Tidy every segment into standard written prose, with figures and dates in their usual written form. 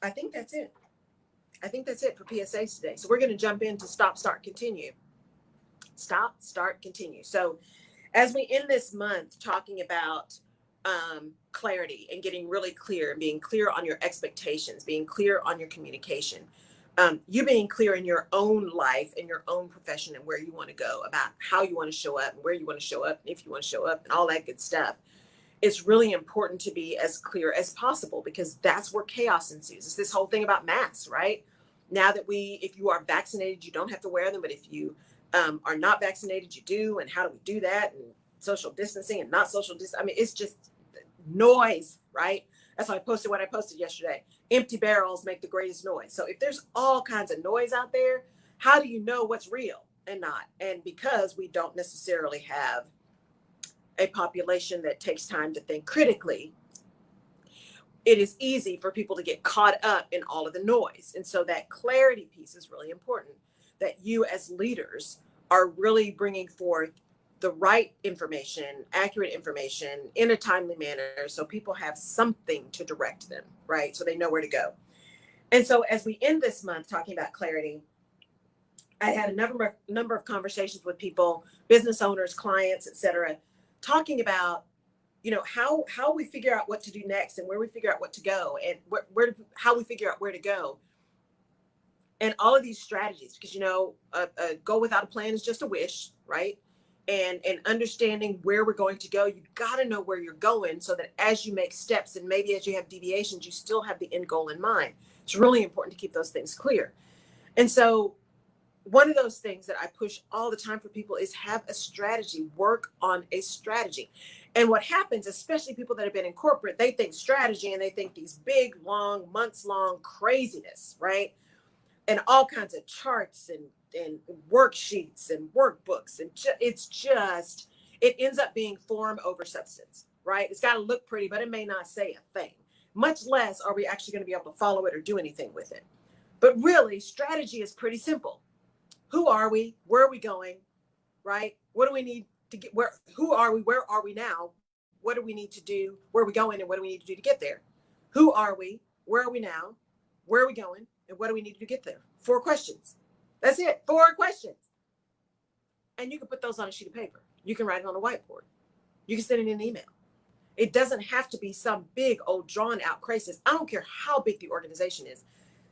I think that's it. I think that's it for PSAs today. So we're going to jump into stop, start, continue. Stop, start, continue. So as we end this month talking about clarity and getting really clear and being clear on your expectations, being clear on your communication, you being clear in your own life, in your own profession, and where you want to go, about how you want to show up and where you want to show up, and if you want to show up and all that good stuff. It's really important to be as clear as possible, because that's where chaos ensues. It's this whole thing about masks, right? Now that if you are vaccinated, you don't have to wear them, but if you are not vaccinated, you do. And how do we do that? And social distancing and not social distancing. I mean, it's just noise, right? That's why I posted what I posted yesterday. Empty barrels make the greatest noise. So if there's all kinds of noise out there, how do you know what's real and not? And because we don't necessarily have a population that takes time to think critically, it is easy for people to get caught up in all of the noise. And so that clarity piece is really important, that you as leaders are really bringing forth the right information, accurate information in a timely manner, so people have something to direct them, right? So they know where to go. And so as we end this month talking about clarity, I had a number of conversations with people, business owners, clients, et cetera, talking about, how we figure out what to do next, and where we figure out what to go, and how we figure out where to go. And all of these strategies, because, a goal without a plan is just a wish, right? And understanding where we're going to go, you got to know where you're going, so that as you make steps and maybe as you have deviations, you still have the end goal in mind. It's really important to keep those things clear. And so one of those things that I push all the time for people is have a strategy, work on a strategy. And what happens, especially people that have been in corporate, they think strategy and they think these big, long, months long craziness, right? And all kinds of charts and worksheets and workbooks. And it ends up being form over substance, right? It's got to look pretty, but it may not say a thing. Much less are we actually going to be able to follow it or do anything with it. But really, strategy is pretty simple. Who are we? Where are we going? Right? What do we need to get? Who are we? Where are we now? What do we need to do? Where are we going? And what do we need to do to get there? Who are we? Where are we now? Where are we going? And what do we need to do to get there? 4 questions. That's it. 4 questions. And you can put those on a sheet of paper. You can write it on a whiteboard. You can send it in an email. It doesn't have to be some big old drawn out crisis. I don't care how big the organization is.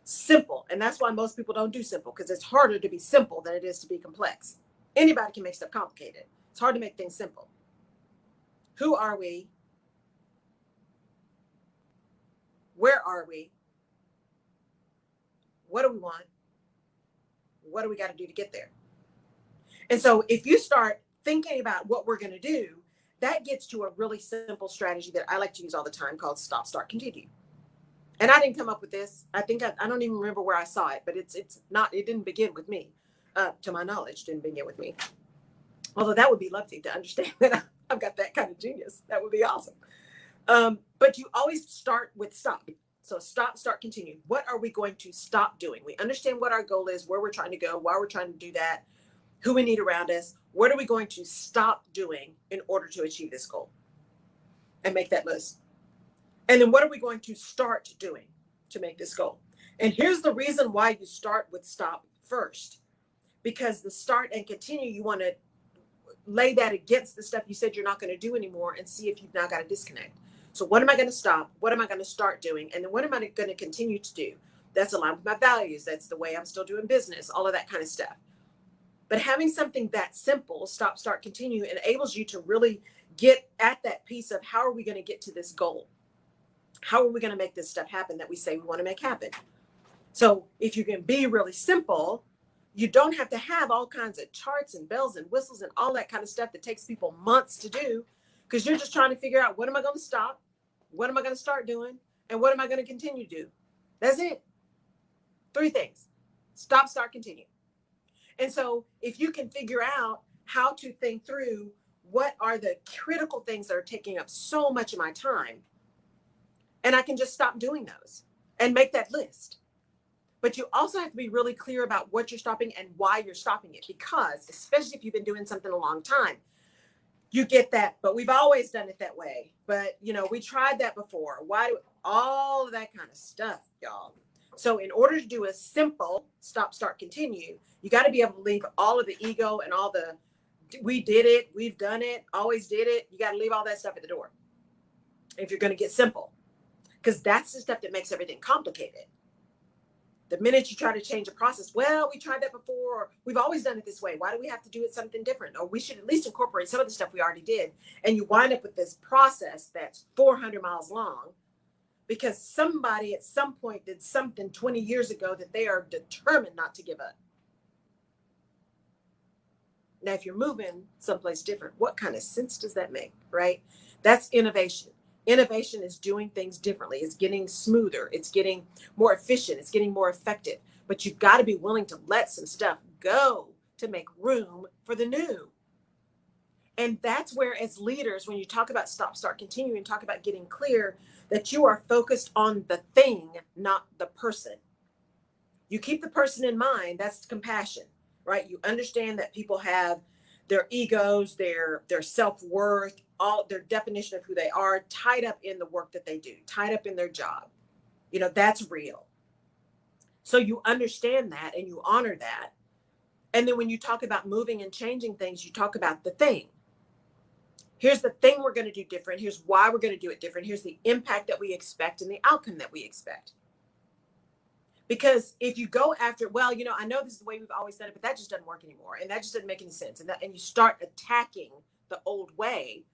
Simple. And that's why most people don't do simple, because it's harder to be simple than it is to be complex. Anybody can make stuff complicated. It's hard to make things simple. Who are we? Where are we? What do we want? What do we got to do to get there? And so if you start thinking about what we're going to do, that gets to a really simple strategy that I like to use all the time called stop, start, continue. And I didn't come up with this. I think I don't even remember where I saw it, but it didn't begin with me. To my knowledge, didn't begin with me. Although that would be lovely to understand that I've got that kind of genius. That would be awesome. But you always start with stop. So stop, start, continue. What are we going to stop doing? We understand what our goal is, where we're trying to go, why we're trying to do that, who we need around us. What are we going to stop doing in order to achieve this goal? And make that list. And then what are we going to start doing to make this goal? And here's the reason why you start with stop first. Because the start and continue, you want to lay that against the stuff you said you're not going to do anymore and see if you've now got a disconnect. So what am I going to stop? What am I going to start doing? And then what am I going to continue to do? That's aligned with my values. That's the way I'm still doing business, all of that kind of stuff. But having something that simple, stop, start, continue, enables you to really get at that piece of how are we going to get to this goal? How are we going to make this stuff happen that we say we want to make happen? So if you can be really simple, you don't have to have all kinds of charts and bells and whistles and all that kind of stuff that takes people months to do, because you're just trying to figure out, what am I going to stop? What am I going to start doing? And what am I going to continue to do? That's it. 3 things. Stop, start, continue. And so if you can figure out how to think through what are the critical things that are taking up so much of my time, and I can just stop doing those and make that list. But you also have to be really clear about what you're stopping and why you're stopping it, because especially if you've been doing something a long time, You get that, but we've always done it that way. But we tried that before. Why do all of that kind of stuff, y'all? So in order to do a simple stop, start, continue, you got to be able to leave all of the ego and all the we did it, we've done it, always did it. You got to leave all that stuff at the door if you're going to get simple, because that's the stuff that makes everything complicated. The minute you try to change a process, well, we tried that before, or we've always done it this way. Why do we have to do it something different? Or we should at least incorporate some of the stuff we already did. And you wind up with this process that's 400 miles long because somebody at some point did something 20 years ago that they are determined not to give up. Now, if you're moving someplace different, what kind of sense does that make, right? That's innovation. Innovation is doing things differently. It's getting smoother. It's getting more efficient. It's getting more effective. But you've got to be willing to let some stuff go to make room for the new. And that's where, as leaders, when you talk about stop, start, continue, and talk about getting clear, that you are focused on the thing, not the person. You keep the person in mind. That's compassion, right? You understand that people have their egos, their self-worth, all their definition of who they are tied up in the work that they do, tied up in their job. That's real. So you understand that and you honor that. And then when you talk about moving and changing things, you talk about the thing. Here's the thing we're going to do different. Here's why we're going to do it different. Here's the impact that we expect and the outcome that we expect. Because if you go after, well, I know this is the way we've always done it, but that just doesn't work anymore. And that just doesn't make any sense. And you start attacking the old way.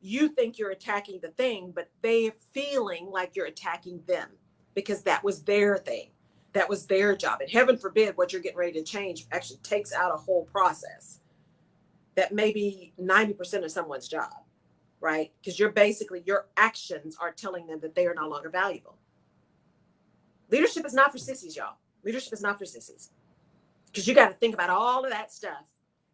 You think you're attacking the thing, but they're feeling like you're attacking them because that was their thing. That was their job. And heaven forbid what you're getting ready to change actually takes out a whole process that may be 90% of someone's job, right? Because your actions are telling them that they are no longer valuable. Leadership is not for sissies, y'all. Leadership is not for sissies. Because you got to think about all of that stuff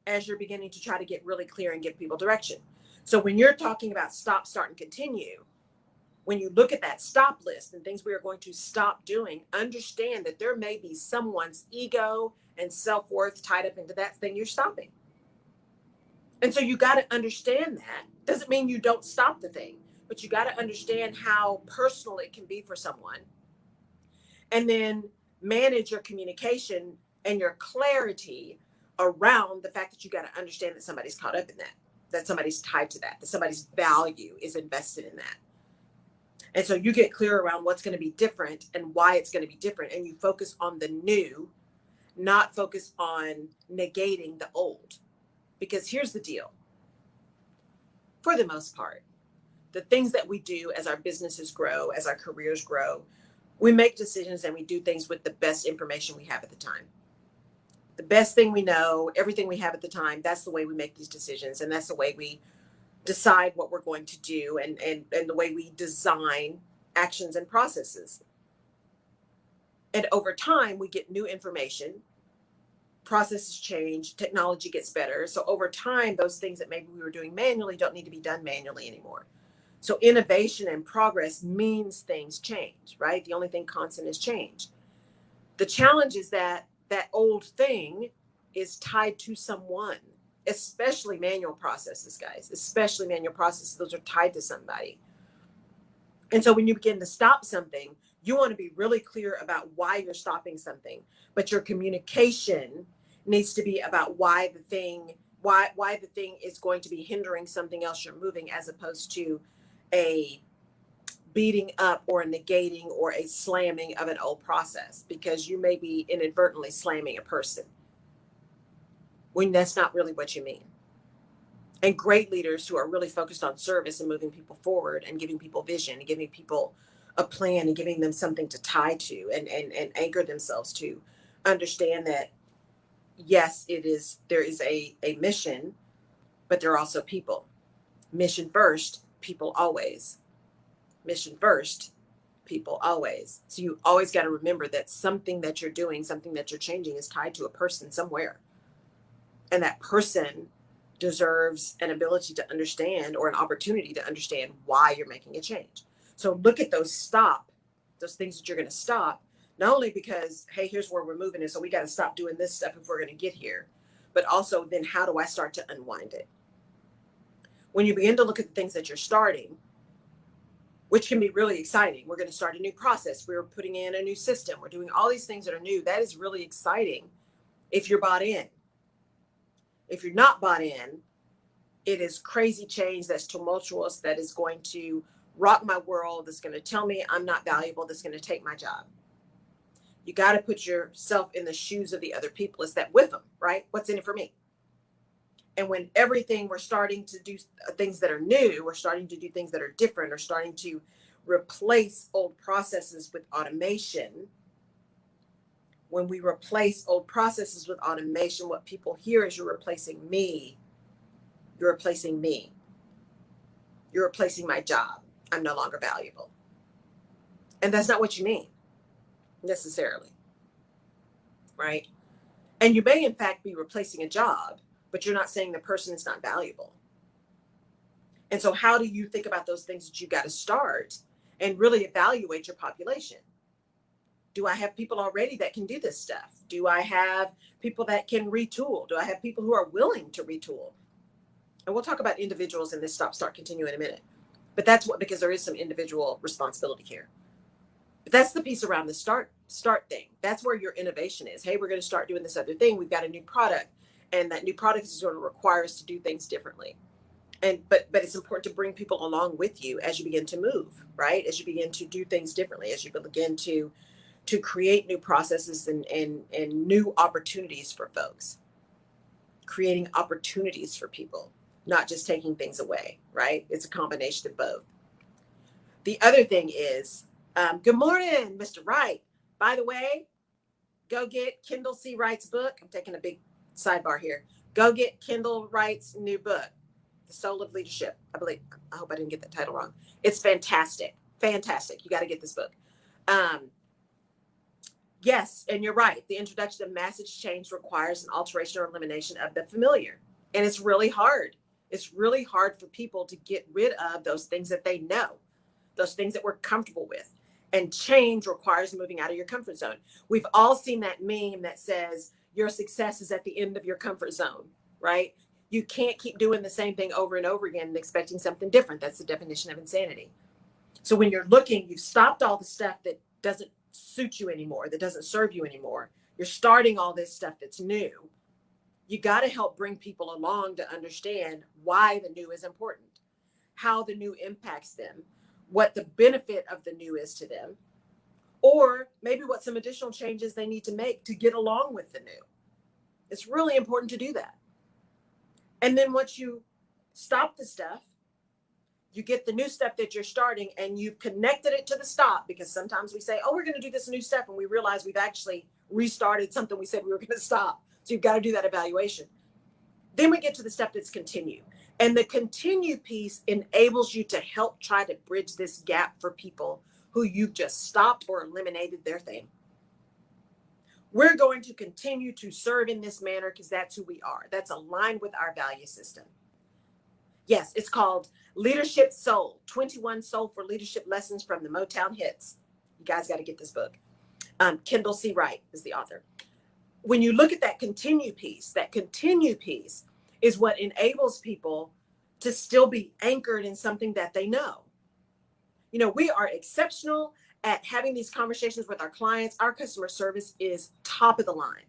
as you're beginning to try to get really clear and give people direction. So when you're talking about stop, start, and continue, when you look at that stop list and things we are going to stop doing, understand that there may be someone's ego and self-worth tied up into that thing you're stopping. And so you got to understand that. Doesn't mean you don't stop the thing, but you got to understand how personal it can be for someone. And then manage your communication and your clarity around the fact that you got to understand that somebody's caught up in that somebody's tied to that somebody's value is invested in that. And so you get clear around what's going to be different and why it's going to be different. And you focus on the new, not focus on negating the old. Because here's the deal. For the most part, the things that we do as our businesses grow, as our careers grow, we make decisions and we do things with the best information we have at the time. The best thing we know, everything we have at the time, that's the way we make these decisions. And that's the way we decide what we're going to do and the way we design actions and processes. And over time, we get new information, processes change, technology gets better. So over time, those things that maybe we were doing manually don't need to be done manually anymore. So innovation and progress means things change, right? The only thing constant is change. The challenge is that old thing is tied to someone, especially manual processes, guys, especially manual processes. Those are tied to somebody. And so when you begin to stop something, you want to be really clear about why you're stopping something, but your communication needs to be about why the thing is going to be hindering something else you're moving, as opposed to a beating up or a negating or a slamming of an old process, because you may be inadvertently slamming a person when that's not really what you mean. And great leaders who are really focused on service and moving people forward and giving people vision and giving people a plan and giving them something to tie to and anchor themselves to, understand that yes, there is a mission, but there are also people. Mission first, people always. Mission first, people always. So you always got to remember that something that you're doing, something that you're changing is tied to a person somewhere. And that person deserves an ability to understand, or an opportunity to understand, why you're making a change. So look at those things that you're going to stop, not only because, hey, here's where we're moving, and so we got to stop doing this stuff if we're going to get here, but also then how do I start to unwind it? When you begin to look at the things that you're starting, which can be really exciting. We're going to start a new process. We're putting in a new system. We're doing all these things that are new. That is really exciting if you're bought in. If you're not bought in, it is crazy change that's tumultuous, that is going to rock my world, that's going to tell me I'm not valuable, that's going to take my job. You got to put yourself in the shoes of the other people. It's that with them, right? What's in it for me? And when everything, we're starting to do things that are new, we're starting to do things that are different, or starting to replace old processes with automation. When we replace old processes with automation, what people hear is, you're replacing me. You're replacing me. You're replacing my job. I'm no longer valuable. And that's not what you mean necessarily, right? And you may in fact be replacing a job, but you're not saying the person is not valuable. And so how do you think about those things that you got to start and really evaluate your population? Do I have people already that can do this stuff? Do I have people that can retool? Do I have people who are willing to retool? And we'll talk about individuals in this stop, start, continue in a minute. But that's what, because there is some individual responsibility here. But that's the piece around the start thing. That's where your innovation is. Hey, we're going to start doing this other thing. We've got a new product, and that new product is going to require us to do things differently. And but it's important to bring people along with you as you begin to move, right? As you begin to do things differently, as you begin to create new processes and new opportunities for folks, creating opportunities for people, not just taking things away, right? It's a combination of both. The other thing is, good morning, Mr. Wright. By the way, go get Kendall C. Wright's book. I'm taking a big sidebar here. Go get Kendall Wright's new book, The Soul of Leadership. I hope I didn't get that title wrong. It's fantastic. Fantastic. You got to get this book. Yes, and you're right. The introduction of message change requires an alteration or elimination of the familiar. And it's really hard. It's really hard for people to get rid of those things that they know, those things that we're comfortable with. And change requires moving out of your comfort zone. We've all seen that meme that says your success is at the end of your comfort zone, right? You can't keep doing the same thing over and over again and expecting something different. That's the definition of insanity. So when you're looking, you've stopped all the stuff that doesn't suit you anymore, that doesn't serve you anymore. You're starting all this stuff that's new. You got to help bring people along to understand why the new is important, how the new impacts them, what the benefit of the new is to them, or maybe what some additional changes they need to make to get along with the new. It's really important to do that. And then once you stop the stuff, you get the new stuff that you're starting, and you've connected it to the stop, because sometimes we say, oh, we're going to do this new stuff, and we realize we've actually restarted something we said we were going to stop. So you've got to do that evaluation. Then we get to the stuff that's continue. And the continue piece enables you to help try to bridge this gap for people who you've just stopped or eliminated their thing. We're going to continue to serve in this manner because that's who we are. That's aligned with our value system. Yes, it's called Leadership Soul, 21 Soul for Leadership Lessons from the Motown Hits. You guys got to get this book. Kendall C. Wright is the author. When you look at that continue piece is what enables people to still be anchored in something that they know. You know, we are exceptional at having these conversations with our clients. Our customer service is top of the line.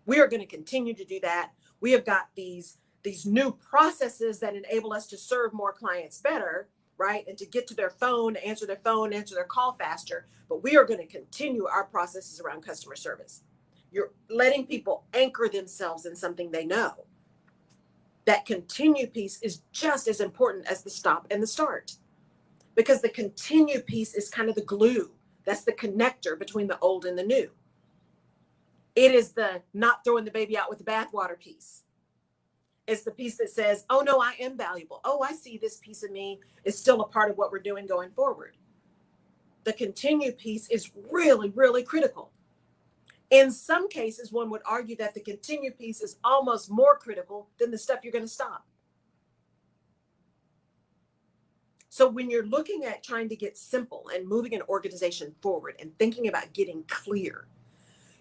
We are going to continue to do that. We have got these new processes that enable us to serve more clients better, right? And to get to their phone, answer their call faster. But we are going to continue our processes around customer service. You're letting people anchor themselves in something they know. That continue piece is just as important as the stop and the start, because the continue piece is kind of the glue. That's the connector between the old and the new. It is the not throwing the baby out with the bathwater piece. It's the piece that says, oh no, I am valuable. Oh, I see this piece of me is still a part of what we're doing going forward. The continue piece is really, really critical. In some cases, one would argue that the continue piece is almost more critical than the stuff you're going to stop. So when you're looking at trying to get simple and moving an organization forward and thinking about getting clear,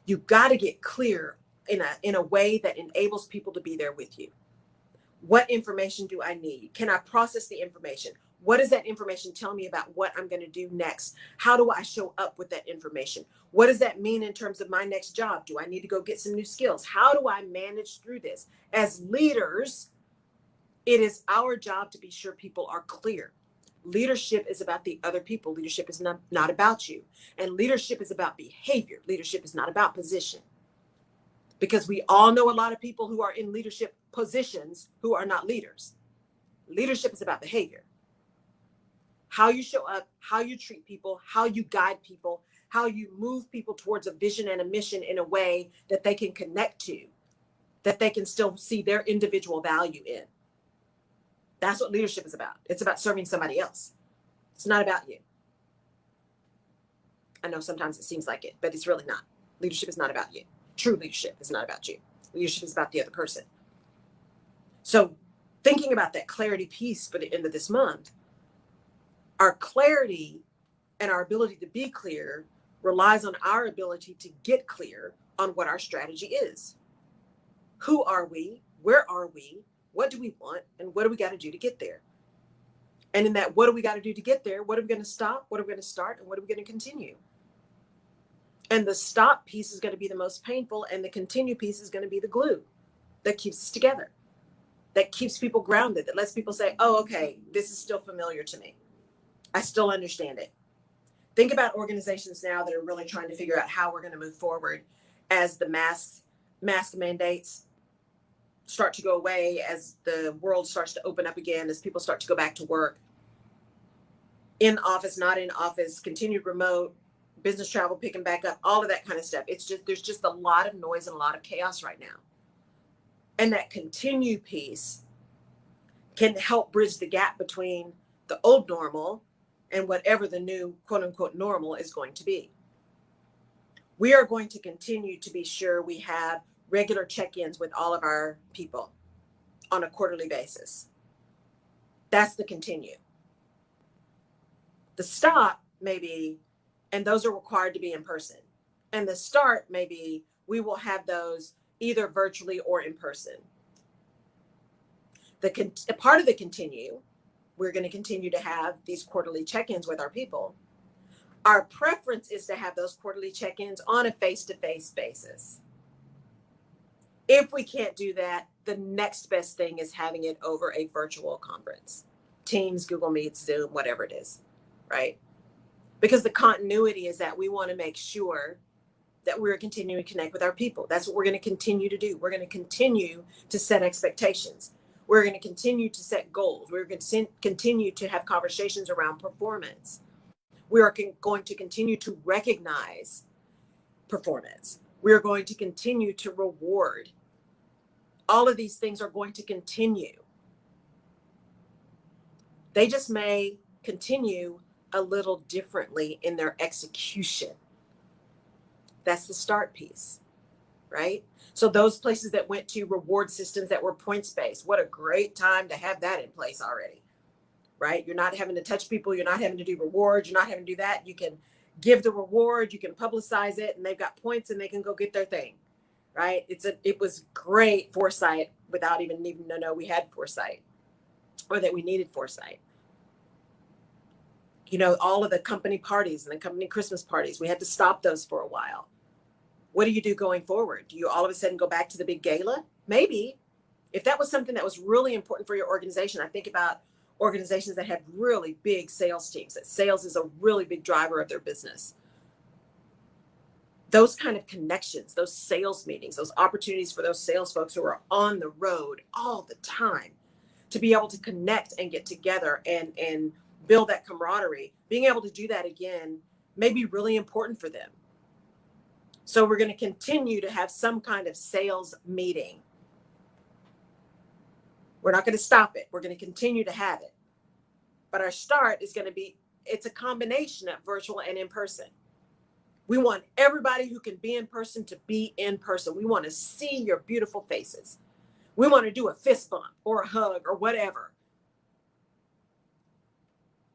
you've got to get clear in a way that enables people to be there with you. What information do I need? Can I process the information? What does that information tell me about what I'm going to do next? How do I show up with that information? What does that mean in terms of my next job? Do I need to go get some new skills? How do I manage through this? As leaders, it is our job to be sure people are clear. Leadership is about the other people. Leadership is not about you. And leadership is about behavior. Leadership is not about position. Because we all know a lot of people who are in leadership positions who are not leaders. Leadership is about behavior. How you show up, how you treat people, how you guide people, how you move people towards a vision and a mission in a way that they can connect to, that they can still see their individual value in. That's what leadership is about. It's about serving somebody else. It's not about you. I know sometimes it seems like it, but it's really not. Leadership is not about you. True leadership is not about you. Leadership is about the other person. So thinking about that clarity piece for the end of this month, our clarity and our ability to be clear relies on our ability to get clear on what our strategy is. Who are we? Where are we? What do we want? And what do we got to do to get there? And in that, what do we got to do to get there? What are we going to stop? What are we going to start? And what are we going to continue? And the stop piece is going to be the most painful, and the continue piece is going to be the glue that keeps us together, that keeps people grounded, that lets people say, oh, okay, this is still familiar to me. I still understand it. Think about organizations now that are really trying to figure out how we're going to move forward as the mask mandates start to go away, as the world starts to open up again, as people start to go back to work. In office, not in office, continued remote, business travel picking back up, all of that kind of stuff. It's just, there's just a lot of noise and a lot of chaos right now. And that continue piece can help bridge the gap between the old normal and whatever the new quote unquote normal is going to be. We are going to continue to be sure we have regular check-ins with all of our people on a quarterly basis. That's the continue. The stop maybe, and those are required to be in person. And the start, maybe we will have those either virtually or in person. The part of the continue, we're going to continue to have these quarterly check-ins with our people. Our preference is to have those quarterly check-ins on a face-to-face basis. If we can't do that, the next best thing is having it over a virtual conference. Teams, Google Meets, Zoom, whatever it is, right? Because the continuity is that we want to make sure that we're continuing to connect with our people. That's what we're going to continue to do. We're going to continue to set expectations. We're going to continue to set goals. We're going to continue to have conversations around performance. We are going to continue to recognize performance. We're going to continue to reward. All of these things are going to continue. They just may continue a little differently in their execution. That's the start piece, right? So those places that went to reward systems that were points-based, what a great time to have that in place already, right? You're not having to touch people. You're not having to do rewards. You're not having to do that. You can give the reward. You can publicize it, and they've got points, and they can go get their thing, right? It was great foresight without even needing to know we had foresight or that we needed foresight. You know, all of the company parties and the company Christmas parties, we had to stop those for a while. What do you do going forward? Do you all of a sudden go back to the big gala? Maybe. If that was something that was really important for your organization, I think about organizations that have really big sales teams, that sales is a really big driver of their business. Those kind of connections, those sales meetings, those opportunities for those sales folks who are on the road all the time to be able to connect and get together and build that camaraderie, being able to do that again may be really important for them. So we're going to continue to have some kind of sales meeting. We're not going to stop it. We're going to continue to have it. But our start is going to be, it's a combination of virtual and in person. We want everybody who can be in person to be in person. We want to see your beautiful faces. We want to do a fist bump or a hug or whatever.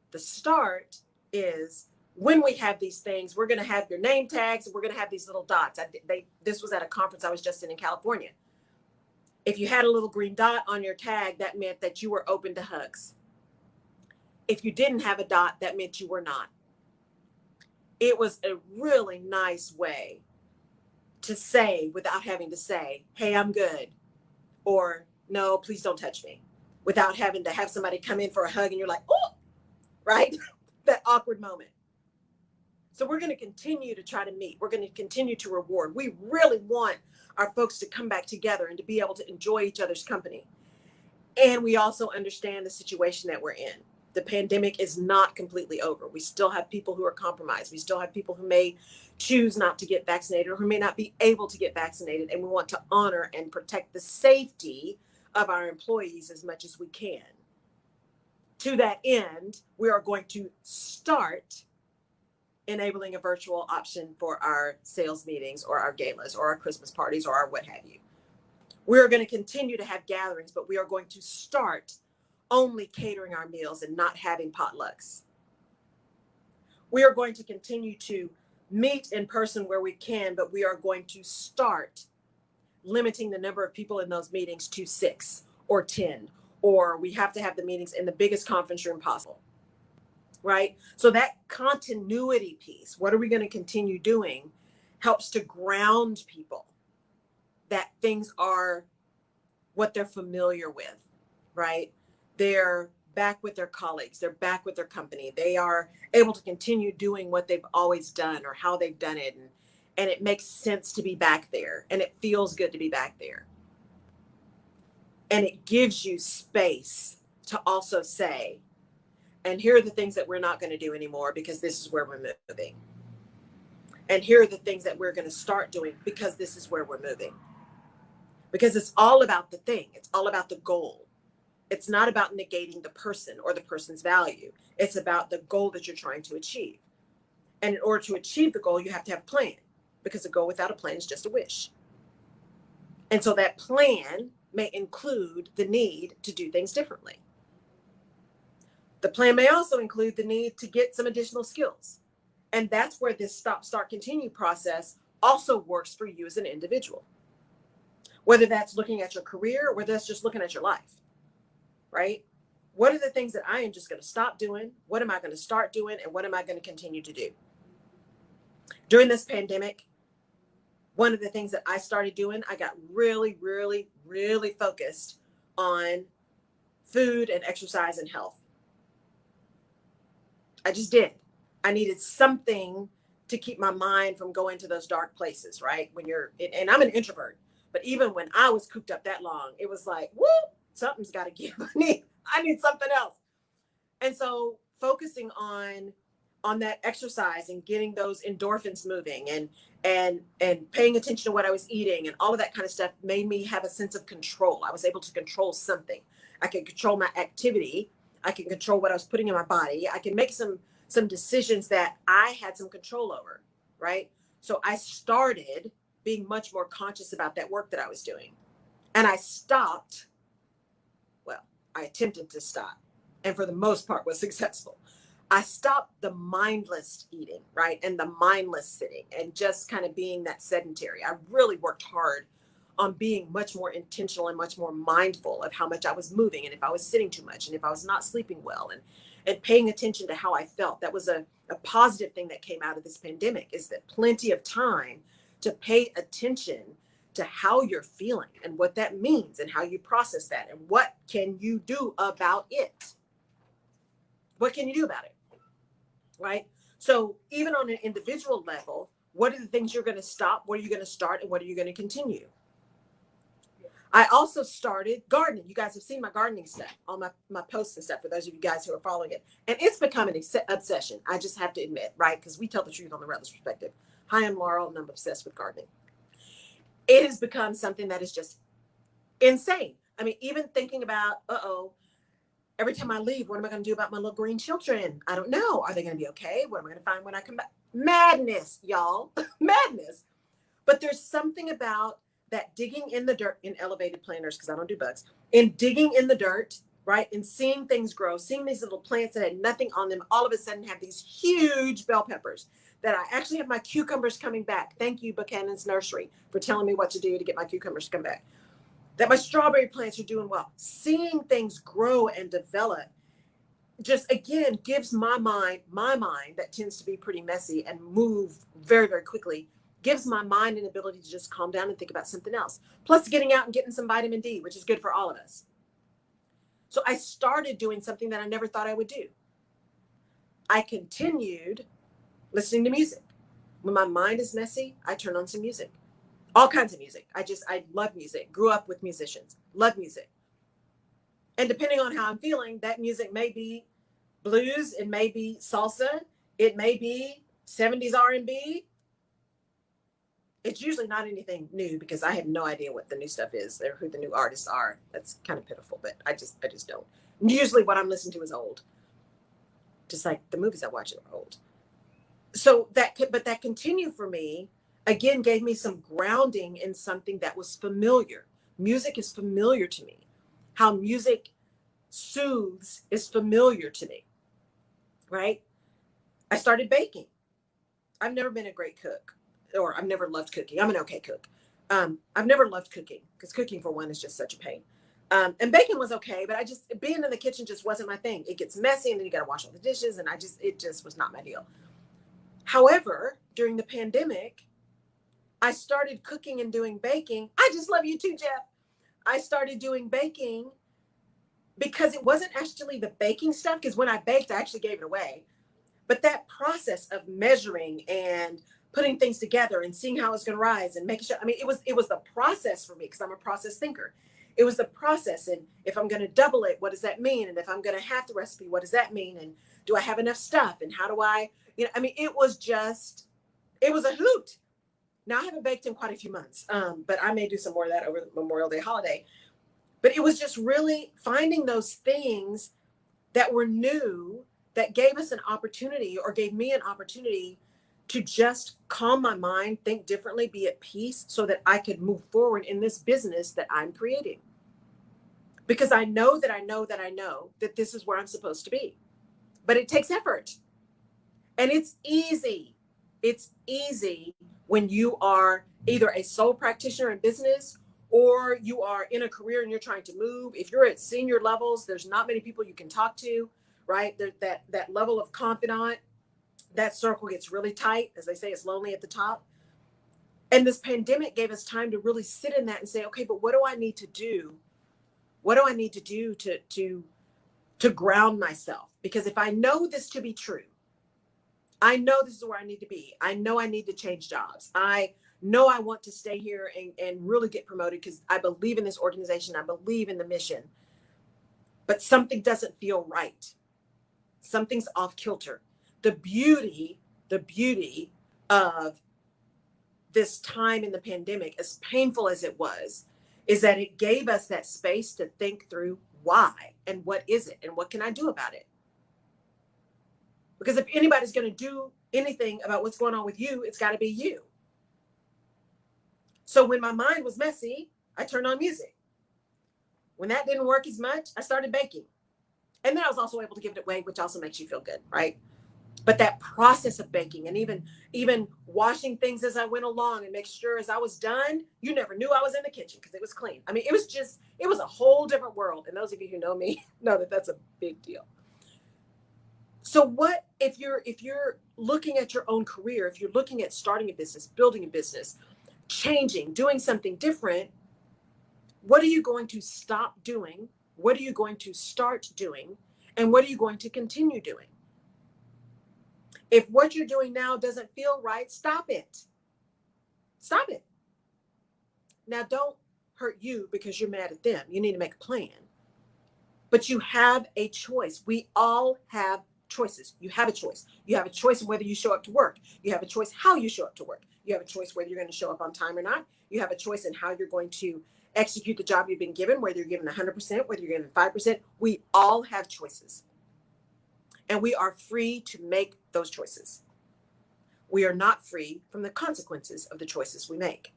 The start is when we have these things, we're going to have your name tags and we're going to have these little dots. This was at a conference I was just in California. If you had a little green dot on your tag, that meant that you were open to hugs. If you didn't have a dot, that meant you were not. It was a really nice way to say, without having to say, hey, I'm good, or no, please don't touch me, without having to have somebody come in for a hug and you're like, oh, right? That awkward moment. So we're going to continue to try to meet. We're going to continue to reward. We really want our folks to come back together and to be able to enjoy each other's company. And we also understand the situation that we're in. The pandemic is not completely over. We still have people who are compromised. We still have people who may choose not to get vaccinated or who may not be able to get vaccinated. And we want to honor and protect the safety of our employees as much as we can. To that end, we are going to start enabling a virtual option for our sales meetings or our galas or our Christmas parties or our what have you. We're going to continue to have gatherings, but we are going to start only catering our meals and not having potlucks. We are going to continue to meet in person where we can, but we are going to start limiting the number of people in those meetings to 6 or 10, or we have to have the meetings in the biggest conference room possible, right? So that continuity piece, what are we going to continue doing, helps to ground people that things are what they're familiar with, right? They're back with their colleagues. They're back with their company. They are able to continue doing what they've always done or how they've done it. And it makes sense to be back there. And it feels good to be back there. And it gives you space to also say, and here are the things that we're not going to do anymore because this is where we're moving. And here are the things that we're going to start doing because this is where we're moving. Because it's all about the thing. It's all about the goal. It's not about negating the person or the person's value. It's about the goal that you're trying to achieve. And in order to achieve the goal, you have to have a plan, because a goal without a plan is just a wish. And so that plan may include the need to do things differently. The plan may also include the need to get some additional skills. And that's where this stop, start, continue process also works for you as an individual. Whether that's looking at your career, or whether that's just looking at your life, right? What are the things that I am just going to stop doing? What am I going to start doing? And what am I going to continue to do? During this pandemic, one of the things that I started doing, I got really, really, really focused on food and exercise and health. I just did. I needed something to keep my mind from going to those dark places, right? When you're, and I'm an introvert, but even when I was cooped up that long, it was like, whoop, something's got to give. I need something else. And so focusing on that exercise and getting those endorphins moving and paying attention to what I was eating and all of that kind of stuff made me have a sense of control. I was able to control something. I could control my activity. I can control what I was putting in my body. I can make some decisions that I had some control over, right? So I started being much more conscious about that work that I was doing. And I stopped, well, I attempted to stop, and for the most part was successful. I stopped the mindless eating, right? And the mindless sitting and just kind of being that sedentary. I really worked hard on being much more intentional and much more mindful of how much I was moving and if I was sitting too much and if I was not sleeping well and paying attention to how I felt. That was a positive thing that came out of this pandemic, is that plenty of time to pay attention to how you're feeling and what that means and how you process that and what can you do about it. What can you do about it, right? So even on an individual level, what are the things you're going to stop? What are you going to start? And what are you going to continue? I also started gardening. You guys have seen my gardening stuff on my posts and stuff, for those of you guys who are following it. And it's become an obsession. I just have to admit, right? Because we tell the truth on the Rutledge Perspective. Hi, I'm Laurel, and I'm obsessed with gardening. It has become something that is just insane. I mean, even thinking about, every time I leave, what am I going to do about my little green children? I don't know. Are they going to be okay? What am I going to find when I come back? Madness, y'all. Madness. But there's something about that digging in the dirt in elevated planters, because I don't do bugs, in digging in the dirt, right? And seeing things grow, seeing these little plants that had nothing on them, all of a sudden have these huge bell peppers that I actually have my cucumbers coming back. Thank you, Buchanan's Nursery, for telling me what to do to get my cucumbers to come back. that my strawberry plants are doing well. Seeing things grow and develop just again gives my mind that tends to be pretty messy and move very, very quickly, gives my mind an ability to just calm down and think about something else. Plus getting out and getting some vitamin D, which is good for all of us. So I started doing something that I never thought I would do. I continued listening to music. When my mind is messy, I turn on some music. All kinds of music. I love music. Grew up with musicians. Love music. And depending on how I'm feeling, that music may be blues, it may be salsa, it may be 70s R&B. It's usually not anything new because I have no idea what the new stuff is or who the new artists are. That's kind of pitiful, but I just don't. Usually what I'm listening to is old. Just like the movies I watch are old. So that continued for me, again, gave me some grounding in something that was familiar. Music is familiar to me. How music soothes is familiar to me, right? I started baking. I've never been a great cook, or I've never loved cooking. I'm an okay cook. I've never loved cooking because cooking, for one, is just such a pain. And baking was okay, but being in the kitchen just wasn't my thing. It gets messy and then you got to wash all the dishes, and it just was not my deal. However, during the pandemic, I started cooking and doing baking. I just love you too, Jeff. I started doing baking because it wasn't actually the baking stuff, because when I baked, I actually gave it away. But that process of measuring and putting things together and seeing how it's going to rise and making sure, it was the process for me because I'm a process thinker. It was the process. And if I'm going to double it, what does that mean? And if I'm going to have the recipe, what does that mean? And do I have enough stuff? And how do I, it was a hoot. Now I haven't baked in quite a few months, but I may do some more of that over the Memorial Day holiday. But it was just really finding those things that were new that gave us an opportunity, or gave me an opportunity to just calm my mind, think differently, be at peace, so that I could move forward in this business that I'm creating. Because I know that this is where I'm supposed to be. But it takes effort. And it's easy. It's easy when you are either a sole practitioner in business or you are in a career and you're trying to move. If you're at senior levels, there's not many people you can talk to, right? That level of confidant, that circle gets really tight. As they say, it's lonely at the top. And this pandemic gave us time to really sit in that and say, okay, but what do I need to do? What do I need to do to ground myself? Because if I know this to be true, I know this is where I need to be. I know I need to change jobs. I know I want to stay here and really get promoted because I believe in this organization. I believe in the mission. But something doesn't feel right. Something's off kilter. The beauty of this time in the pandemic, as painful as it was, is that it gave us that space to think through why and what is it and what can I do about it? Because if anybody's going to do anything about what's going on with you, it's got to be you. So when my mind was messy, I turned on music. When that didn't work as much, I started baking. And then I was also able to give it away, which also makes you feel good, right? But that process of baking and even washing things as I went along and make sure as I was done, you never knew I was in the kitchen because it was clean. It was a whole different world. And those of you who know me know that that's a big deal. So what if you're looking at your own career, if you're looking at starting a business, building a business, changing, doing something different, what are you going to stop doing? What are you going to start doing? And what are you going to continue doing? If what you're doing now doesn't feel right, stop it. Stop it. Now, don't hurt you because you're mad at them. You need to make a plan. But you have a choice. We all have choices. You have a choice. You have a choice of whether you show up to work. You have a choice how you show up to work. You have a choice whether you're going to show up on time or not. You have a choice in how you're going to execute the job you've been given, whether you're given 100%, whether you're given 5%. We all have choices. And we are free to make those choices. We are not free from the consequences of the choices we make.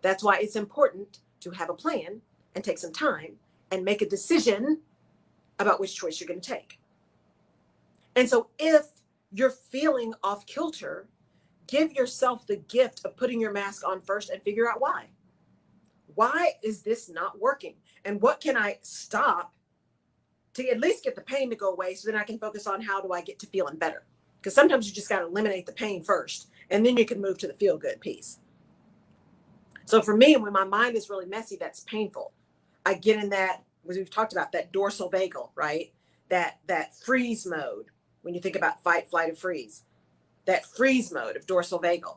That's why it's important to have a plan and take some time and make a decision about which choice you're going to take. And so if you're feeling off kilter, give yourself the gift of putting your mask on first and figure out why. Why is this not working? And what can I stop to at least get the pain to go away, so then I can focus on how do I get to feeling better? Because sometimes you just got to eliminate the pain first, and then you can move to the feel good piece. So for me, when my mind is really messy, that's painful. I get in that, as we've talked about, that dorsal vagal, right? That freeze mode. When you think about fight, flight, or freeze, that freeze mode of dorsal vagal.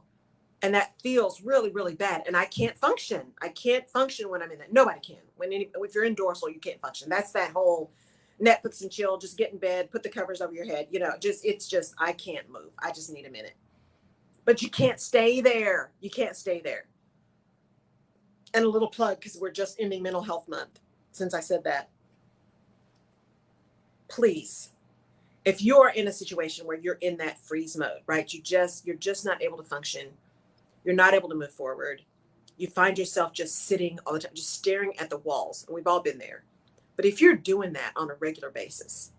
And that feels really, really bad. And I can't function. I can't function when I'm in that. Nobody can. If you're in dorsal, you can't function. That's that whole Netflix and chill, just get in bed, put the covers over your head. It's just, I can't move. I just need a minute. But you can't stay there. You can't stay there. And a little plug, because we're just ending Mental Health Month, since I said that. Please, if you are in a situation where you're in that freeze mode, right? You're just not able to function. You're not able to move forward. You find yourself just sitting all the time, just staring at the walls. And we've all been there. But if you're doing that on a regular basis,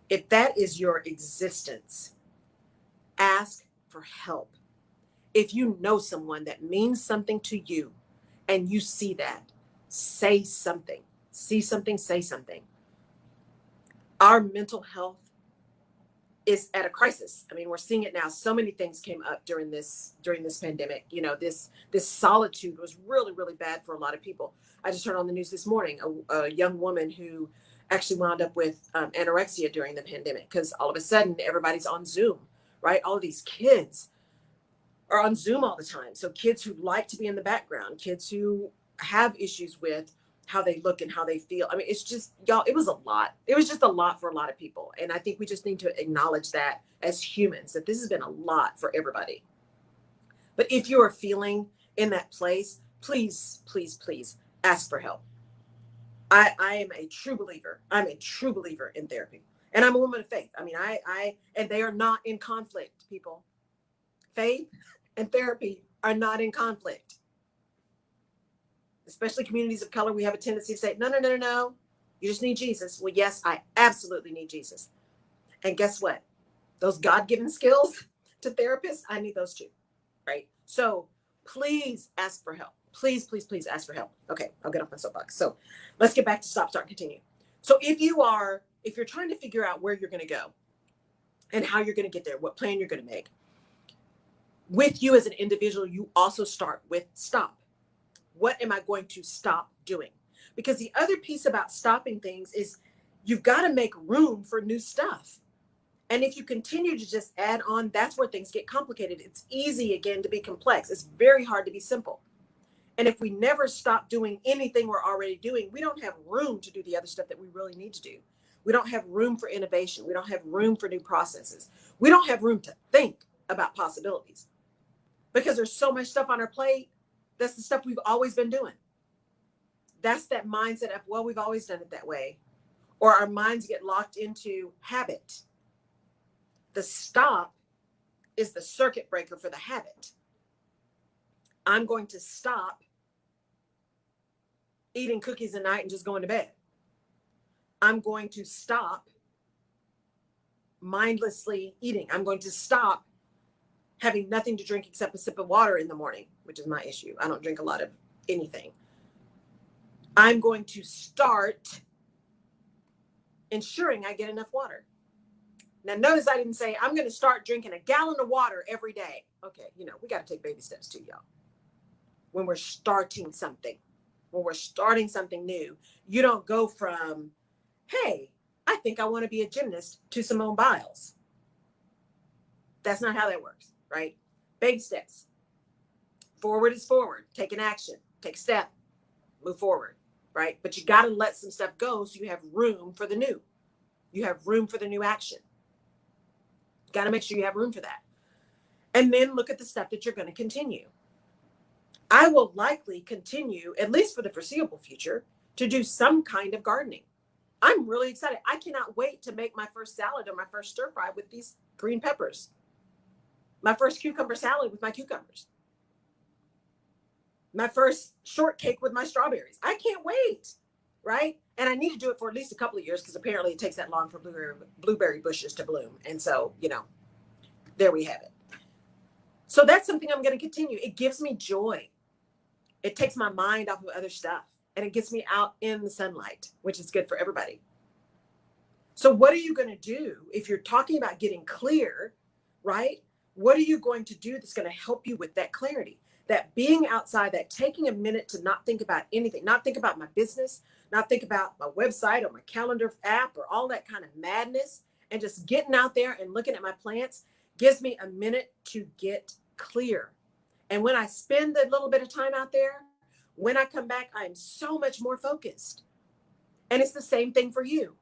if that is your existence, ask for help. If you know someone that means something to you and you see that, say something. See something, say something. Our mental health is at a crisis. I mean, we're seeing it now. So many things came up during this pandemic. This solitude was really, really bad for a lot of people. I just heard on the news this morning a young woman who actually wound up with anorexia during the pandemic, because all of a sudden everybody's on Zoom, right? All of these kids are on Zoom all the time. So kids who like to be in the background, kids who have issues with how they look and how they feel. I mean, it's just, y'all, it was a lot. It was just a lot for a lot of people. And I think we just need to acknowledge that as humans, that this has been a lot for everybody. But if you are feeling in that place, please, please, please ask for help. I am a true believer. I'm a true believer in therapy. And I'm a woman of faith. I mean, and they are not in conflict, people. Faith and therapy are not in conflict. Especially communities of color, we have a tendency to say, no, you just need Jesus. Well, yes, I absolutely need Jesus. And guess what? Those God-given skills to therapists, I need those too, right? So please ask for help. Please, please, please ask for help. Okay, I'll get off my soapbox. So let's get back to stop, start, continue. So if you're trying to figure out where you're going to go and how you're going to get there, what plan you're going to make, with you as an individual, you also start with stop. What am I going to stop doing? Because the other piece about stopping things is you've got to make room for new stuff. And if you continue to just add on, that's where things get complicated. It's easy, again, to be complex. It's very hard to be simple. And if we never stop doing anything we're already doing, we don't have room to do the other stuff that we really need to do. We don't have room for innovation. We don't have room for new processes. We don't have room to think about possibilities, because there's so much stuff on our plate. That's the stuff we've always been doing. That's that mindset of, well, we've always done it that way. Or our minds get locked into habit. The stop is the circuit breaker for the habit. I'm going to stop eating cookies at night and just going to bed. I'm going to stop mindlessly eating. I'm going to stop having nothing to drink except a sip of water in the morning, which is my issue. I don't drink a lot of anything. I'm going to start ensuring I get enough water. Now, notice I didn't say I'm going to start drinking a gallon of water every day. Okay, we got to take baby steps too, y'all. When we're starting something, new, you don't go from, hey, I think I want to be a gymnast, to Simone Biles. That's not how that works, right? Baby steps. Forward is forward. Take an action. Take a step. Move forward, right? But you got to let some stuff go so you have room for the new. You have room for the new action. Got to make sure you have room for that. And then look at the stuff that you're going to continue. I will likely continue, at least for the foreseeable future, to do some kind of gardening. I'm really excited. I cannot wait to make my first salad or my first stir fry with these green peppers. My first cucumber salad with my cucumbers. My first shortcake with my strawberries. I can't wait, right? And I need to do it for at least a couple of years, because apparently it takes that long for blueberry bushes to bloom. And so, there we have it. So that's something I'm going to continue. It gives me joy. It takes my mind off of other stuff and it gets me out in the sunlight, which is good for everybody. So what are you going to do if you're talking about getting clear, right? What are you going to do that's going to help you with that clarity? That being outside, that taking a minute to not think about anything, not think about my business, not think about my website or my calendar app or all that kind of madness, and just getting out there and looking at my plants gives me a minute to get clear. And when I spend a little bit of time out there, when I come back, I'm so much more focused. And it's the same thing for you.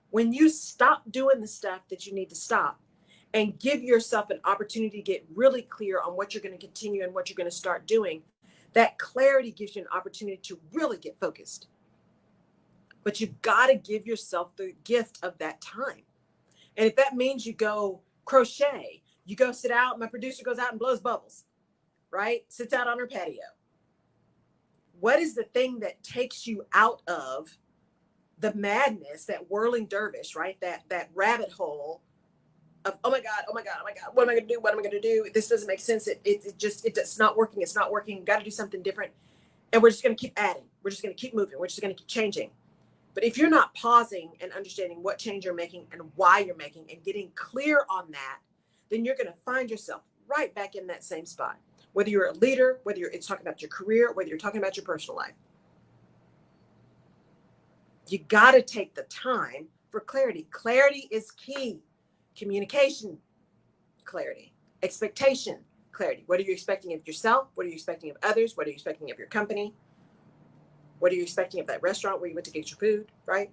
When you stop doing the stuff that you need to stop and give yourself an opportunity to get really clear on what you're going to continue and what you're going to start doing, that clarity gives you an opportunity to really get focused. But you've got to give yourself the gift of that time. And if that means you go crochet, you go sit out, my producer goes out and blows bubbles, right? Sits out on her patio. What is the thing that takes you out of the madness, that whirling dervish, right? That rabbit hole of, oh my God, what am I going to do? What am I going to do? This doesn't make sense. It's not working. It's not working. Got to do something different. And we're just going to keep adding. We're just going to keep moving. We're just going to keep changing. But if you're not pausing and understanding what change you're making and why you're making and getting clear on that, then you're going to find yourself right back in that same spot. Whether you're a leader, whether it's talking about your career, whether you're talking about your personal life. You got to take the time for clarity. Clarity is key. Communication, clarity. Expectation, clarity. What are you expecting of yourself? What are you expecting of others? What are you expecting of your company? What are you expecting of that restaurant where you went to get your food, right?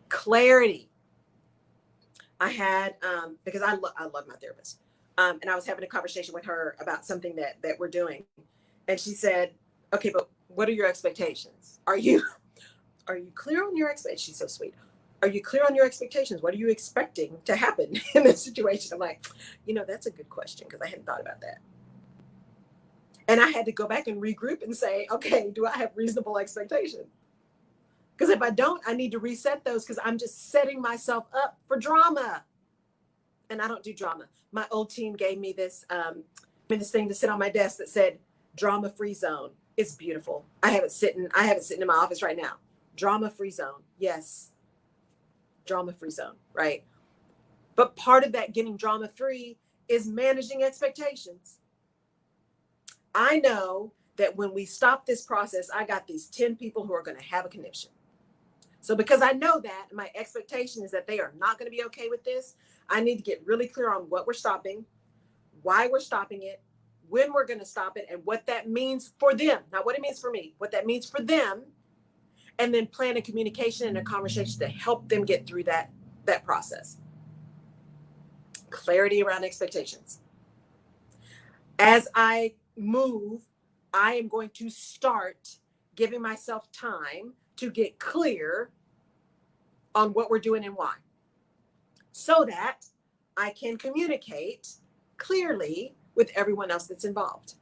Clarity. I had, because I love my therapist. And I was having a conversation with her about something that we're doing. And she said, okay, but what are your expectations? Are you clear on your expectations? She's so sweet. Are you clear on your expectations? What are you expecting to happen in this situation? I'm like, that's a good question because I hadn't thought about that. And I had to go back and regroup and say, okay, do I have reasonable expectations? Because if I don't, I need to reset those because I'm just setting myself up for drama. And I don't do drama. My old team gave me this thing to sit on my desk that said drama-free zone. It's beautiful. I have it sitting in my office right now. Drama-free zone. Yes. Drama-free zone, right? But part of that getting drama-free is managing expectations. I know that when we stop this process, I got these 10 people who are going to have a connection. So because I know that, my expectation is that they are not going to be okay with this. I need to get really clear on what we're stopping, why we're stopping it, when we're going to stop it, and what that means for them. Not what it means for me, what that means for them. And then plan a communication and a conversation to help them get through that process. Clarity around expectations. As I move, I am going to start giving myself time to get clear on what we're doing and why, so that I can communicate clearly with everyone else that's involved.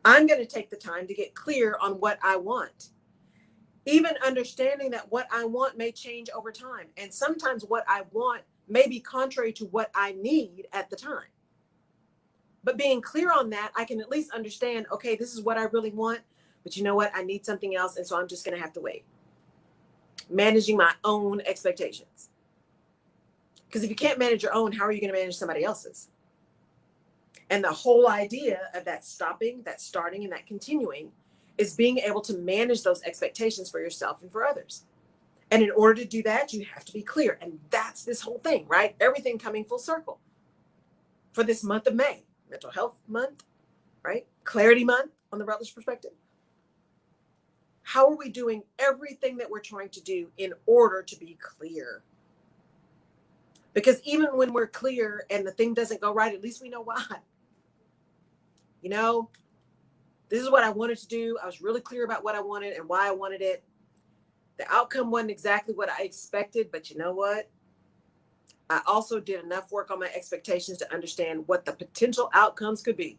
I'm going to take the time to get clear on what I want, even understanding that what I want may change over time. And sometimes what I want may be contrary to what I need at the time. But being clear on that, I can at least understand, okay, this is what I really want, but you know what? I need something else. And so I'm just going to have to wait. Managing my own expectations. Because if you can't manage your own, how are you going to manage somebody else's? And the whole idea of that stopping, that starting, and that continuing is being able to manage those expectations for yourself and for others. And in order to do that, you have to be clear. And that's this whole thing, right? Everything coming full circle for this month of May, Mental Health Month, right? Clarity Month on the Rutledge perspective. How are we doing everything that we're trying to do in order to be clear? Because even when we're clear and the thing doesn't go right, at least we know why. This is what I wanted to do. I was really clear about what I wanted and why I wanted it. The outcome wasn't exactly what I expected, but you know what? I also did enough work on my expectations to understand what the potential outcomes could be.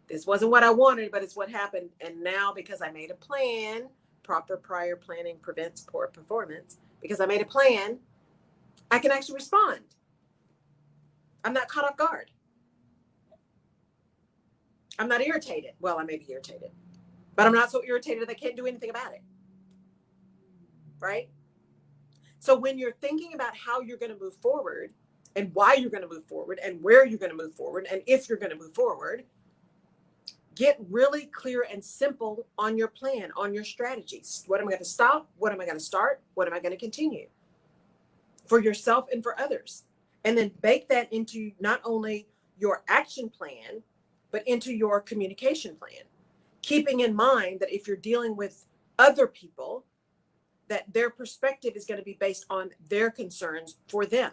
This wasn't what I wanted, but it's what happened. And now, because I made a plan, proper prior planning prevents poor performance. Because I made a plan, I can actually respond. I'm not caught off guard. I'm not irritated. Well, I may be irritated, but I'm not so irritated that I can't do anything about it. Right? So when you're thinking about how you're going to move forward and why you're going to move forward and where you're going to move forward and if you're going to move forward, get really clear and simple on your plan, on your strategies. What am I going to stop? What am I going to start? What am I going to continue? For yourself and for others. And then bake that into not only your action plan, but into your communication plan. Keeping in mind that if you're dealing with other people, that their perspective is going to be based on their concerns for them.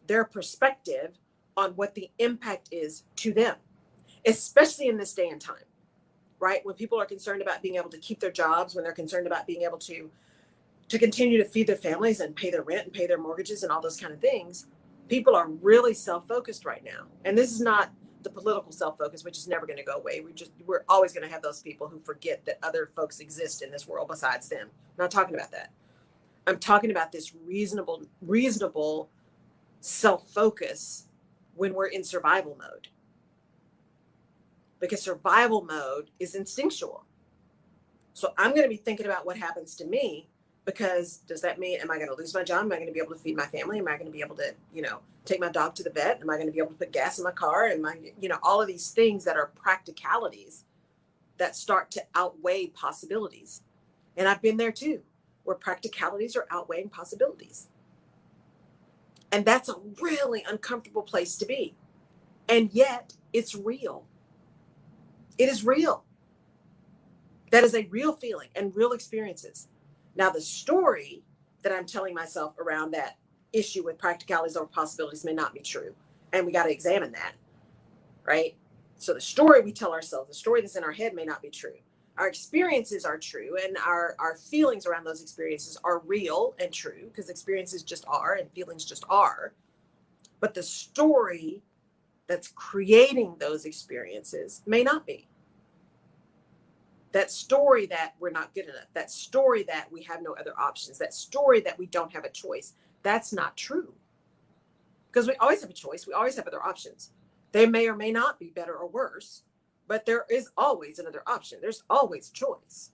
Their perspective on what the impact is to them, especially in this day and time, right? When people are concerned about being able to keep their jobs, when they're concerned about being able to continue to feed their families and pay their rent and pay their mortgages and all those kind of things, people are really self-focused right now. And this is not the political self-focus, which is never going to go away. We're always going to have those people who forget that other folks exist in this world besides them. I'm not talking about that. I'm talking about this reasonable self-focus when we're in survival mode. Because survival mode is instinctual. So I'm going to be thinking about what happens to me, because does that mean, am I going to lose my job? Am I going to be able to feed my family? Am I going to be able to, take my dog to the vet? Am I going to be able to put gas in my car? And all of these things that are practicalities that start to outweigh possibilities. And I've been there too, where practicalities are outweighing possibilities. And that's a really uncomfortable place to be. And yet it's real. It is real. That is a real feeling and real experiences. Now, the story that I'm telling myself around that issue with practicalities over possibilities may not be true. And we got to examine that, right? So the story we tell ourselves, the story that's in our head may not be true. Our experiences are true, and our feelings around those experiences are real and true, because experiences just are and feelings just are. But the story that's creating those experiences may not be. That story that we're not good enough, that story that we have no other options, that story that we don't have a choice, that's not true. Because we always have a choice. We always have other options. They may or may not be better or worse, but there is always another option. There's always a choice.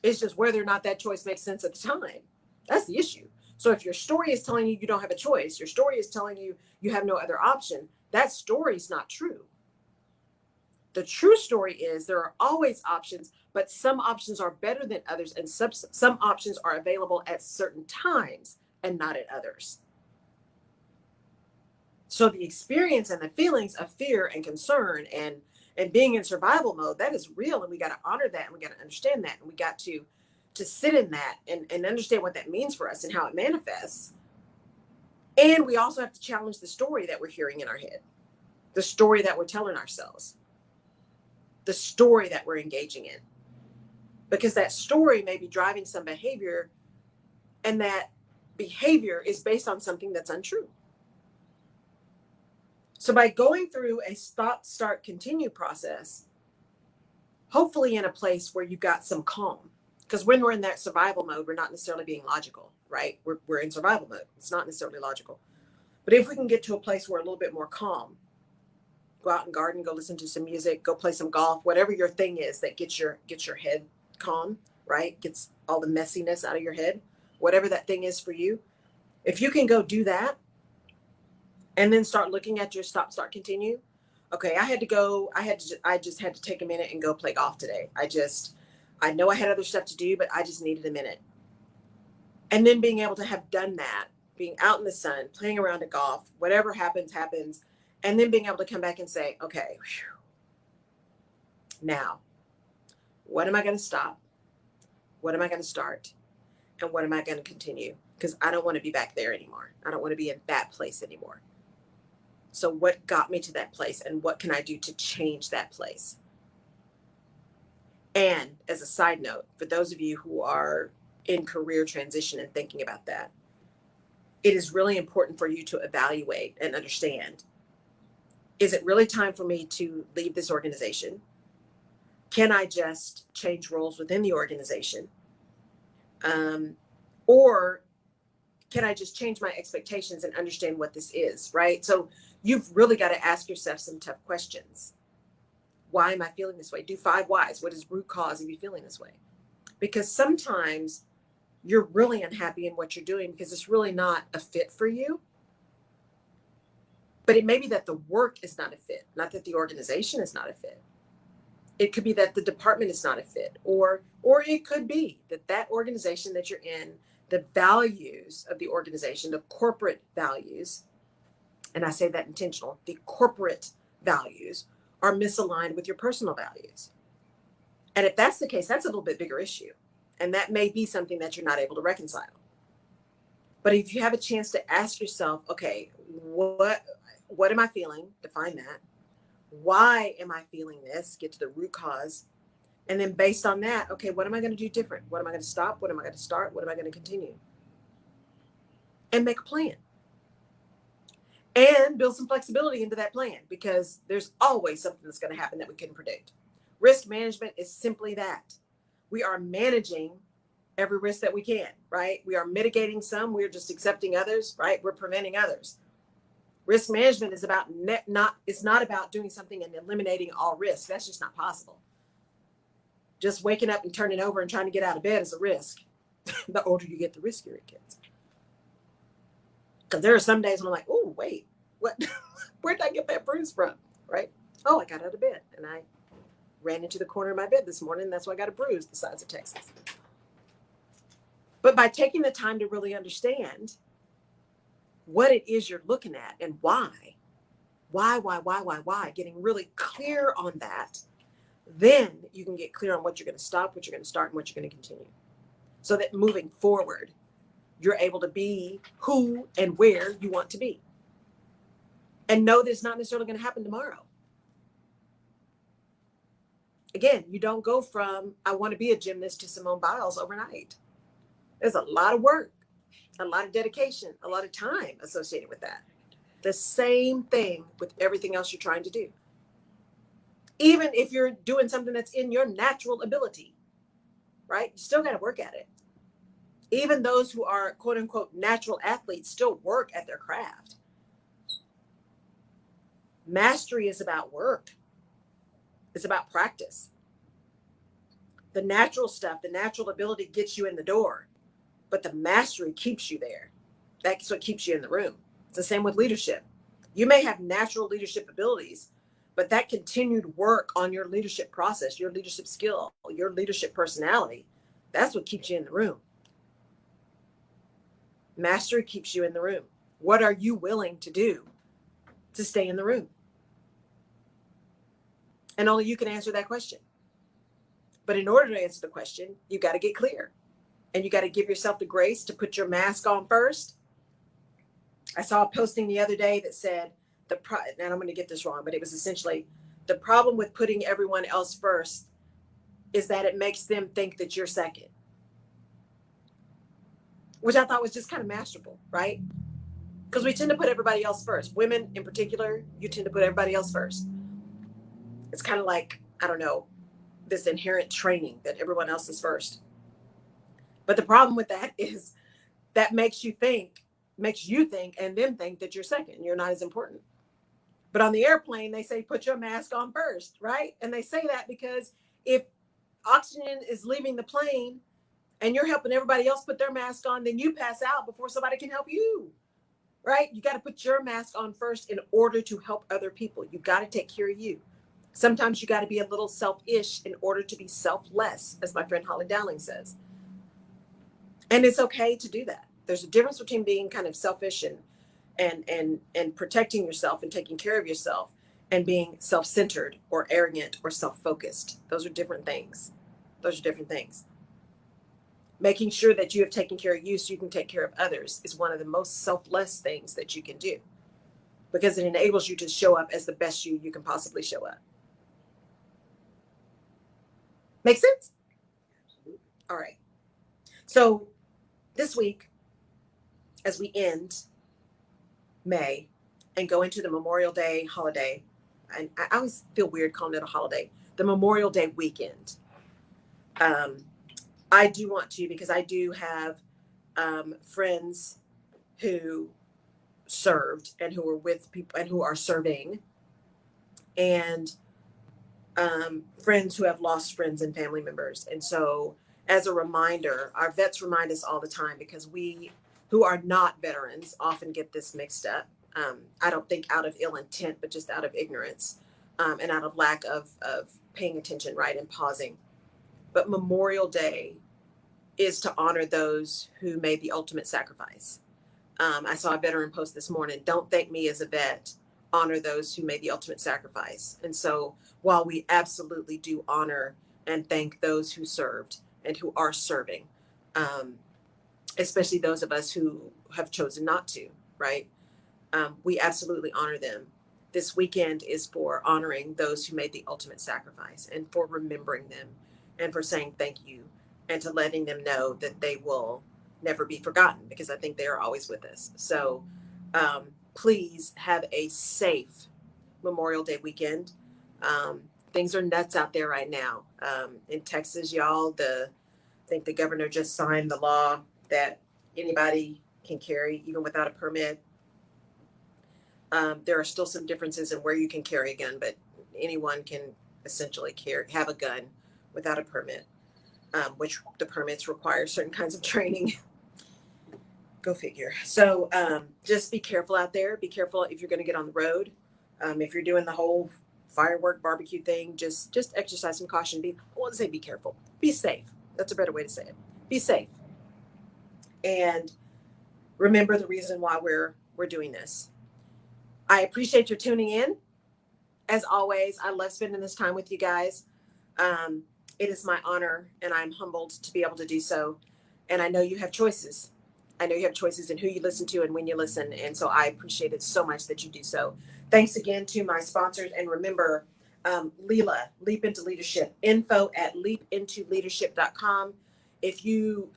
It's just whether or not that choice makes sense at the time. That's the issue. So if your story is telling you you don't have a choice, your story is telling you you have no other option, that story is not true. The true story is there are always options, but some options are better than others, and some options are available at certain times and not at others. So the experience and the feelings of fear and concern and being in survival mode, that is real, and we got to honor that, and we got to understand that, and we got to sit in that and understand what that means for us and how it manifests. And we also have to challenge the story that we're hearing in our head, the story that we're telling ourselves, the story that we're engaging in, because that story may be driving some behavior, and that behavior is based on something that's untrue. So by going through a stop, start, continue process, hopefully in a place where you've got some calm, because when we're in that survival mode, we're not necessarily being logical, right? We're in survival mode. It's not necessarily logical. But if we can get to a place where we're a little bit more calm, go out and garden, go listen to some music, go play some golf, whatever your thing is that gets your head calm, right? Gets all the messiness out of your head, whatever that thing is for you. If you can go do that and then start looking at your stop, start, continue. Okay, I just had to take a minute and go play golf today. I know I had other stuff to do, but I just needed a minute. And then being able to have done that, being out in the sun, playing around at golf, whatever happens, happens. And then being able to come back and say, okay, now, what am I going to stop? What am I going to start? And what am I going to continue? Because I don't want to be back there anymore. I don't want to be in that place anymore. So what got me to that place, and what can I do to change that place? And as a side note, for those of you who are in career transition and thinking about that, it is really important for you to evaluate and understand, is it really time for me to leave this organization? Can I just change roles within the organization? Or can I just change my expectations and understand what this is, right? So you've really got to ask yourself some tough questions. Why am I feeling this way? Do 5 whys. What is root cause of you feeling this way? Because sometimes you're really unhappy in what you're doing because it's really not a fit for you. But it may be that the work is not a fit, not that the organization is not a fit. It could be that the department is not a fit, or it could be that that organization that you're in, the values of the organization, the corporate values, and I say that intentional, the corporate values are misaligned with your personal values. And if that's the case, that's a little bit bigger issue. And that may be something that you're not able to reconcile. But if you have a chance to ask yourself, okay, what am I feeling? Define that. Why am I feeling this? Get to the root cause. And then based on that, okay, what am I going to do different? What am I going to stop? What am I going to start? What am I going to continue? And make a plan. And build some flexibility into that plan, because there's always something that's going to happen that we couldn't predict. Risk management is simply that. We are managing every risk that we can, right? We are mitigating some. We're just accepting others, right? We're preventing others. Risk management is about it's not about doing something and eliminating all risks. That's just not possible. Just waking up and turning over and trying to get out of bed is a risk. The older you get, the riskier it gets. Because there are some days when I'm like, oh, wait, what? Where did I get that bruise from? Right? Oh, I got out of bed and I ran into the corner of my bed this morning. And that's why I got a bruise the size of Texas. But by taking the time to really understand what it is you're looking at and why, getting really clear on that, then you can get clear on what you're going to stop, what you're going to start, and what you're going to continue. So that moving forward, you're able to be who and where you want to be. And know that it's not necessarily going to happen tomorrow. Again, you don't go from, I want to be a gymnast, to Simone Biles overnight. There's a lot of work, a lot of dedication, a lot of time associated with that. The same thing with everything else you're trying to do. Even if you're doing something that's in your natural ability, right? You still got to work at it. Even those who are quote unquote natural athletes still work at their craft. Mastery is about work. It's about practice. The natural stuff, the natural ability gets you in the door, but the mastery keeps you there. That's what keeps you in the room. It's the same with leadership. You may have natural leadership abilities, but that continued work on your leadership process, your leadership skill, your leadership personality, that's what keeps you in the room. Mastery keeps you in the room. What are you willing to do to stay in the room? And only you can answer that question. But in order to answer the question, you got to get clear. And you got to give yourself the grace to put your mask on first. I saw a posting the other day that said, and I'm going to get this wrong, but it was essentially, the problem with putting everyone else first is that it makes them think that you're second. Which I thought was just kind of masterful, right? Because we tend to put everybody else first. Women in particular, you tend to put everybody else first. It's kind of like, I don't know, this inherent training that everyone else is first. But the problem with that is that makes you think and them think that you're second. You're not as important. But on the airplane, they say, put your mask on first, right? And they say that because if oxygen is leaving the plane and you're helping everybody else put their mask on, then you pass out before somebody can help you, right? You got to put your mask on first in order to help other people. You got to take care of you. Sometimes you got to be a little selfish in order to be selfless, as my friend Holly Dowling says. And it's okay to do that. There's a difference between being kind of selfish and protecting yourself and taking care of yourself, and being self-centered or arrogant or self-focused. Those are different things. Making sure that you have taken care of you so you can take care of others is one of the most selfless things that you can do, because it enables you to show up as the best you can possibly show up. Make sense? All right. So this week, as we end May and go into the Memorial Day holiday, and I always feel weird calling it a holiday, the Memorial Day weekend. I do want to, because I do have friends who served and who are with people and who are serving, and friends who have lost friends and family members. And so, as a reminder, our vets remind us all the time, because we who are not veterans often get this mixed up. I don't think out of ill intent, but just out of ignorance, and out of lack of paying attention, right, and pausing. But Memorial Day is to honor those who made the ultimate sacrifice. I saw a veteran post this morning, "Don't thank me as a vet, honor those who made the ultimate sacrifice." And so while we absolutely do honor and thank those who served and who are serving, um, especially those of us who have chosen not to, right? We absolutely honor them. This weekend is for honoring those who made the ultimate sacrifice, and for remembering them, and for saying thank you, and to letting them know that they will never be forgotten, because I think they are always with us. So please have a safe Memorial Day weekend. Things are nuts out there right now. In Texas, y'all, I think the governor just signed the law that anybody can carry, even without a permit. There are still some differences in where you can carry a gun, but anyone can essentially have a gun without a permit, which the permits require certain kinds of training. Go figure. So just be careful out there. Be careful if you're going to get on the road. If you're doing the whole firework barbecue thing, just exercise some caution. I won't say be careful. Be safe. That's a better way to say it. Be safe. And remember the reason why we're doing this. I appreciate your tuning in. As always, I love spending this time with you guys. It is my honor, and I'm humbled to be able to do so. And I know you have choices. I know you have choices in who you listen to and when you listen. And so I appreciate it so much that you do so. Thanks again to my sponsors. And remember, Leela, Leap Into Leadership, info@leapintoleadership.com. If you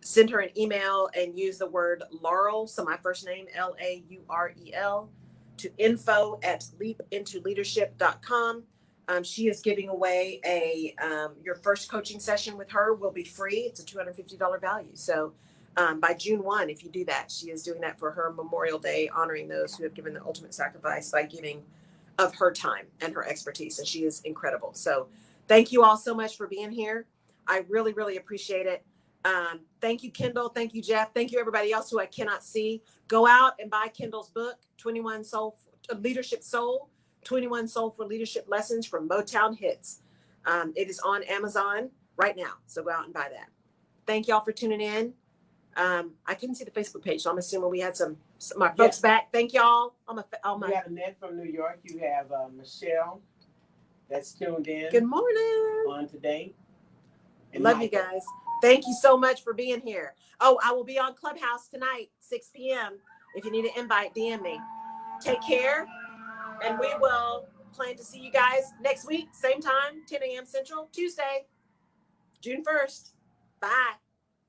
send her an email and use the word Laurel, so my first name, Laurel, to info@leapintoleadership.com. She is giving away your first coaching session with her will be free. It's a $250 value. So by June 1, if you do that, she is doing that for her Memorial Day, honoring those who have given the ultimate sacrifice by giving of her time and her expertise. And she is incredible. So thank you all so much for being here. I really, really appreciate it. Thank you, Kendall. Thank you, Jeff. Thank you, everybody else who I cannot see. Go out and buy Kendall's book, 21 Leadership Soul, 21 Soulful Leadership Lessons from Motown Hits. It is on Amazon right now. So go out and buy that. Thank y'all for tuning in. I couldn't see the Facebook page, so I'm assuming we had some my folks back. Thank y'all. You have Annette from New York. You have Michelle that's tuned in. Good morning. On today. And love Michael. You guys. Thank you so much for being here. Oh, I will be on Clubhouse tonight, 6 p.m. If you need an invite, DM me. Take care, and we will plan to see you guys next week, same time, 10 a.m. Central, Tuesday, June 1st. Bye.